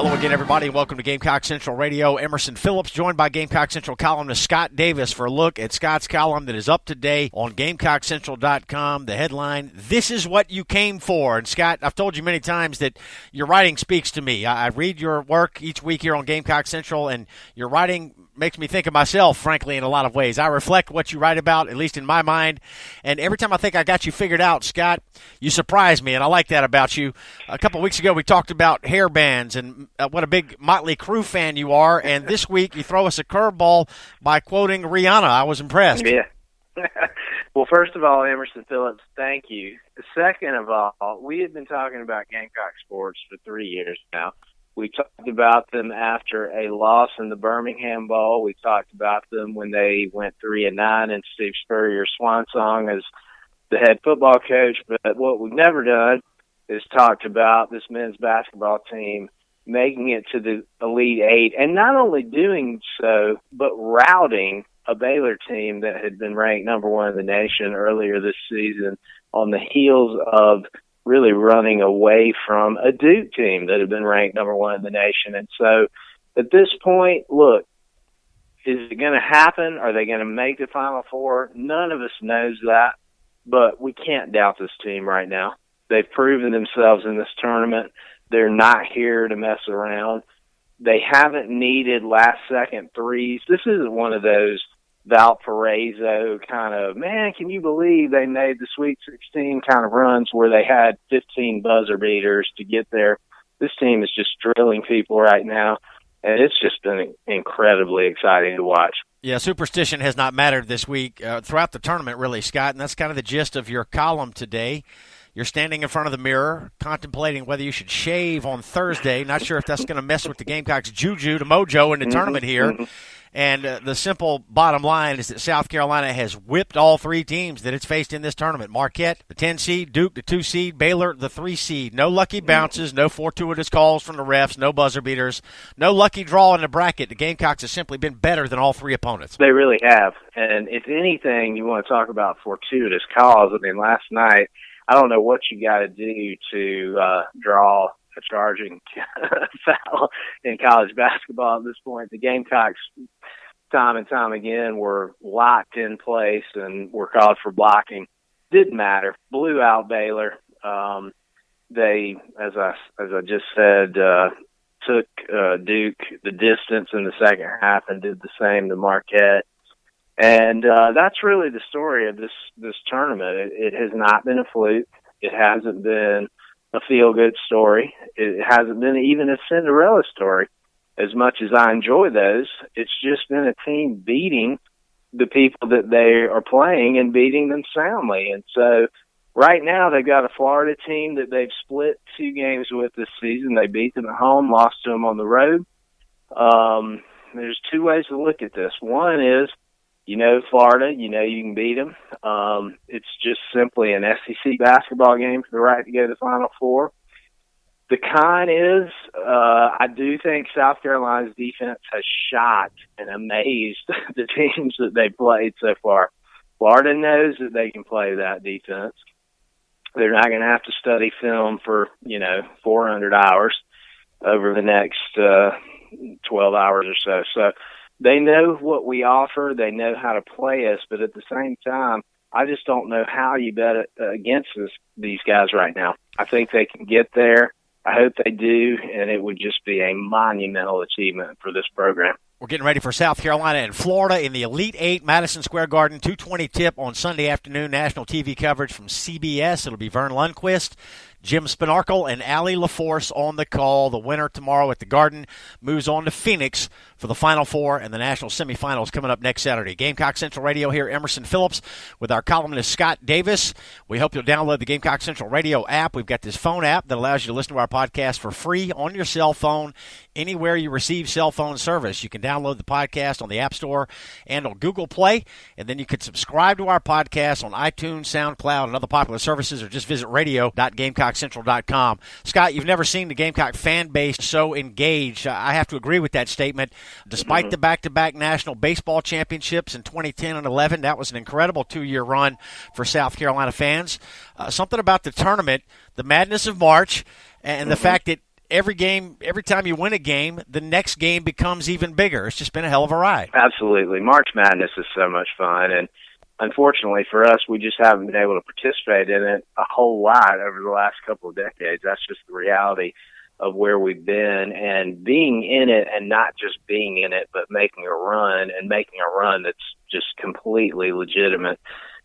Hello again, everybody. Welcome to Gamecock Central Radio. Emerson Phillips, joined by Gamecock Central columnist Scott Davis for a look at Scott's column that is up today on GamecockCentral.com. The headline, "This is what you came for." And Scott, I've told you many times that your writing speaks to me. I read your work each week here on Gamecock Central, and your writing makes me think of myself, frankly, in a lot of ways. I reflect what you write about, at least in my mind, and every time I think I got you figured out, Scott, you surprise me, and I like that about you. A couple of weeks ago, we talked about hair bands and what a big Motley Crue fan you are, and this week you throw us a curveball by quoting Rihanna. I was impressed. Yeah. Well, first of all, Emerson Phillips, thank you. Second of all, we have been talking about Gamecock sports for 3 years now. We talked about them after a loss in the Birmingham Bowl. We talked about them when they went 3-9 and Steve Spurrier's swan song as the head football coach. But what we've never done is talked about this men's basketball team making it to the Elite Eight, and not only doing so, but routing a Baylor team that had been ranked number one in the nation earlier this season on the heels of really running away from a Duke team that had been ranked number one in the nation. And so at this point, look, is it going to happen? Are they going to make the Final Four? None of us knows that, but we can't doubt this team right now. They've proven themselves in this tournament. They're not here to mess around. They haven't needed last-second threes. This isn't one of those Valparaiso kind of, man, can you believe they made the Sweet 16 kind of runs where they had 15 buzzer beaters to get there. This team is just drilling people right now, and it's just been incredibly exciting to watch. Yeah, superstition has not mattered this week throughout the tournament, really, Scott, and that's kind of the gist of your column today. You're standing in front of the mirror, contemplating whether you should shave on Thursday. Not sure if that's going to mess with the Gamecocks' juju to mojo in the tournament here. And the simple bottom line is that South Carolina has whipped all three teams that it's faced in this tournament. Marquette, the 10 seed, Duke, the 2 seed, Baylor, the 3 seed. No lucky bounces, no fortuitous calls from the refs, no buzzer beaters, no lucky draw in the bracket. The Gamecocks have simply been better than all three opponents. They really have. And if anything, you want to talk about fortuitous calls. I mean, last night, I don't know what you got to do to draw a charging foul in college basketball at this point. The Gamecocks, time and time again, were locked in place and were called for blocking. Didn't matter. Blew out Baylor. They, as I just said, took Duke the distance in the second half and did the same to Marquette. And that's really the story of this tournament. It has not been a fluke. It hasn't been a feel-good story. It hasn't been even a Cinderella story. As much as I enjoy those, it's just been a team beating the people that they are playing and beating them soundly. And so right now they've got a Florida team that they've split 2 games with this season. They beat them at home, lost to them on the road. There's 2 ways to look at this. One is, you know Florida, you know you can beat them. It's just simply an SEC basketball game for the right to go to the Final Four. The con is, I do think South Carolina's defense has shocked and amazed the teams that they've played so far. Florida knows that they can play that defense. They're not going to have to study film for, 400 hours over the next 12 hours or so. So they know what we offer. They know how to play us. But at the same time, I just don't know how you bet against these guys right now. I think they can get there. I hope they do, and it would just be a monumental achievement for this program. We're getting ready for South Carolina and Florida in the Elite Eight, Madison Square Garden, 2:20 tip on Sunday afternoon. National TV coverage from CBS. It'll be Vern Lundquist, Jim Spinarkle, and Allie LaForce on the call. The winner tomorrow at the Garden moves on to Phoenix for the Final Four, and the national semifinals coming up next Saturday. Gamecock Central Radio here, Emerson Phillips with our columnist Scott Davis. We hope you'll download the Gamecock Central Radio app. We've got this phone app that allows you to listen to our podcast for free on your cell phone anywhere you receive cell phone service. You can download the podcast on the App Store and on Google Play, and then you can subscribe to our podcast on iTunes, SoundCloud, and other popular services, or just visit radio.GamecockCentral.com. Scott, you've never seen the Gamecock fan base so engaged. I have to agree with that statement. Despite the back-to-back national baseball championships in 2010 and 11, that was an incredible 2-year run for South Carolina fans. Something about the tournament, the madness of March, and the fact that every time you win a game, the next game becomes even bigger. It's just been a hell of a ride. Absolutely. March Madness is so much fun, and unfortunately for us, we just haven't been able to participate in it a whole lot over the last couple of decades. That's just the reality of where we've been, and being in it and not just being in it, but making a run that's just completely legitimate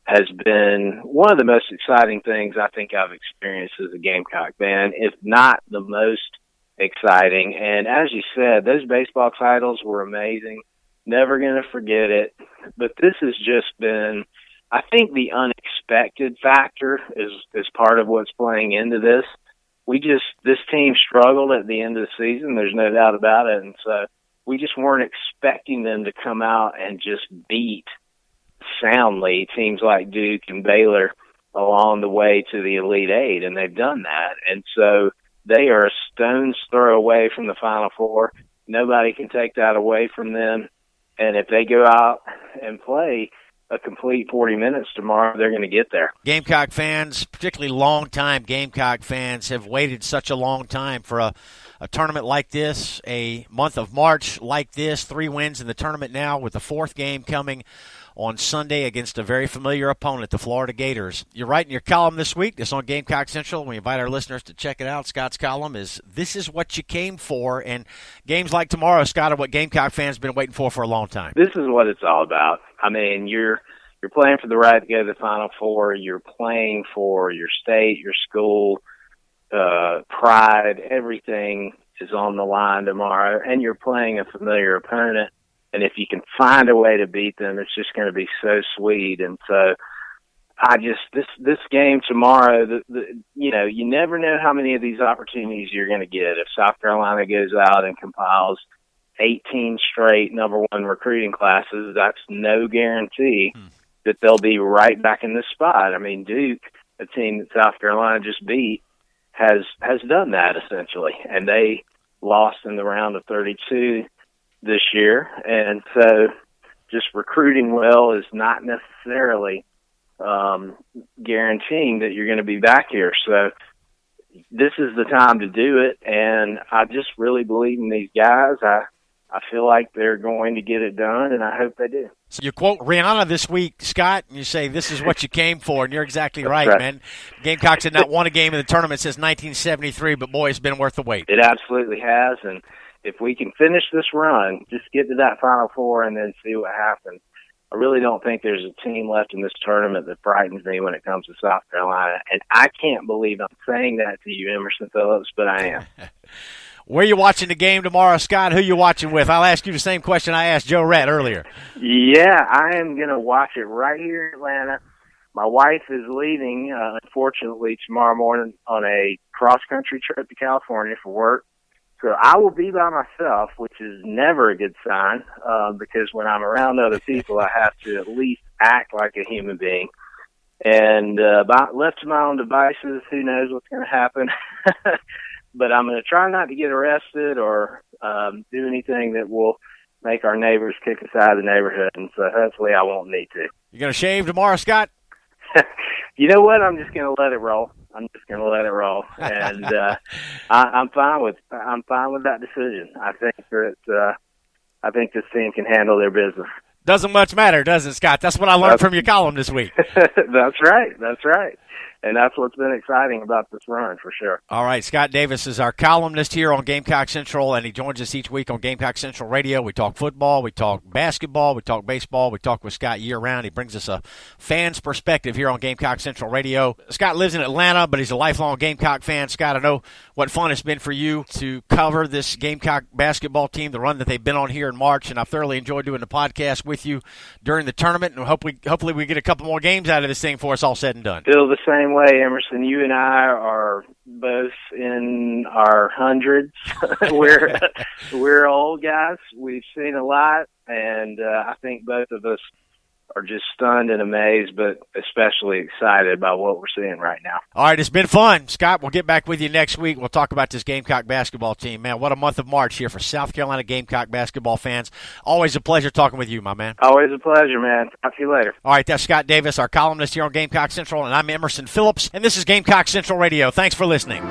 has been one of the most exciting things I think I've experienced as a Gamecock fan, if not the most exciting. And as you said, those baseball titles were amazing. Never going to forget it. But this has just been, I think the unexpected factor is part of what's playing into this. This team struggled at the end of the season. There's no doubt about it. And so we just weren't expecting them to come out and just beat soundly teams like Duke and Baylor along the way to the Elite Eight. And they've done that. And so they are a stone's throw away from the Final Four. Nobody can take that away from them. And if they go out and play a complete 40 minutes tomorrow, they're going to get there. Gamecock fans, particularly long-time Gamecock fans, have waited such a long time for a tournament like this, a month of March like this, 3 wins in the tournament now with the 4th game coming on Sunday against a very familiar opponent, the Florida Gators. You're writing your column this week. It's on Gamecock Central. We invite our listeners to check it out. Scott's column is This Is What You Came For, and games like tomorrow, Scott, are what Gamecock fans have been waiting for a long time. This is what it's all about. I mean, you're playing for the right to go to the Final Four. You're playing for your state, your school, pride. Everything is on the line tomorrow, and you're playing a familiar opponent. And if you can find a way to beat them, it's just going to be so sweet. And so this game tomorrow, you never know how many of these opportunities you're going to get. If South Carolina goes out and compiles 18 straight number 1 recruiting classes, that's no guarantee that they'll be right back in this spot. I mean, Duke, a team that South Carolina just beat, has done that essentially. And they lost in the round of 32 this year, and so just recruiting well is not necessarily guaranteeing that you're going to be back here. So this is the time to do it, and I just really believe in these guys. I feel like they're going to get it done, and I hope they do. So you quote Rihanna this week, Scott, and you say, this is what you came for, and you're exactly right, man. Gamecocks had not won a game in the tournament since 1973, but, boy, it's been worth the wait. It absolutely has, and if we can finish this run, just get to that Final Four and then see what happens. I really don't think there's a team left in this tournament that frightens me when it comes to South Carolina, and I can't believe I'm saying that to you, Emerson Phillips, but I am. Where are you watching the game tomorrow, Scott? Who are you watching with? I'll ask you the same question I asked Joe Rett earlier. Yeah, I am going to watch it right here in Atlanta. My wife is leaving, unfortunately, tomorrow morning on a cross-country trip to California for work. So I will be by myself, which is never a good sign, because when I'm around other people, I have to at least act like a human being. And left to my own devices, who knows what's going to happen. But I'm going to try not to get arrested or do anything that will make our neighbors kick us out of the neighborhood. And so hopefully I won't need to. You going to shave tomorrow, Scott? You know what? I'm just going to let it roll. And I'm fine with that decision. I think this team can handle their business. Doesn't much matter, does it, Scott? That's what I learned from your column this week. That's right. And that's what's been exciting about this run, for sure. All right, Scott Davis is our columnist here on Gamecock Central, and he joins us each week on Gamecock Central Radio. We talk football, we talk basketball, we talk baseball, we talk with Scott year-round. He brings us a fan's perspective here on Gamecock Central Radio. Scott lives in Atlanta, but he's a lifelong Gamecock fan. Scott, I know what fun it's been for you to cover this Gamecock basketball team, the run that they've been on here in March, and I've thoroughly enjoyed doing the podcast with you during the tournament, and hopefully we get a couple more games out of this thing before it's all said and done. Feel the same way, Emerson. You and I are both in our hundreds. we're old guys. We've seen a lot, and I think both of us are just stunned and amazed, but especially excited about what we're seeing right now. All right, it's been fun. Scott, we'll get back with you next week. We'll talk about this Gamecock basketball team. Man, what a month of March here for South Carolina Gamecock basketball fans. Always a pleasure talking with you, my man. Always a pleasure, man. Talk to you later. All right, that's Scott Davis, our columnist here on Gamecock Central, and I'm Emerson Phillips, and this is Gamecock Central Radio. Thanks for listening.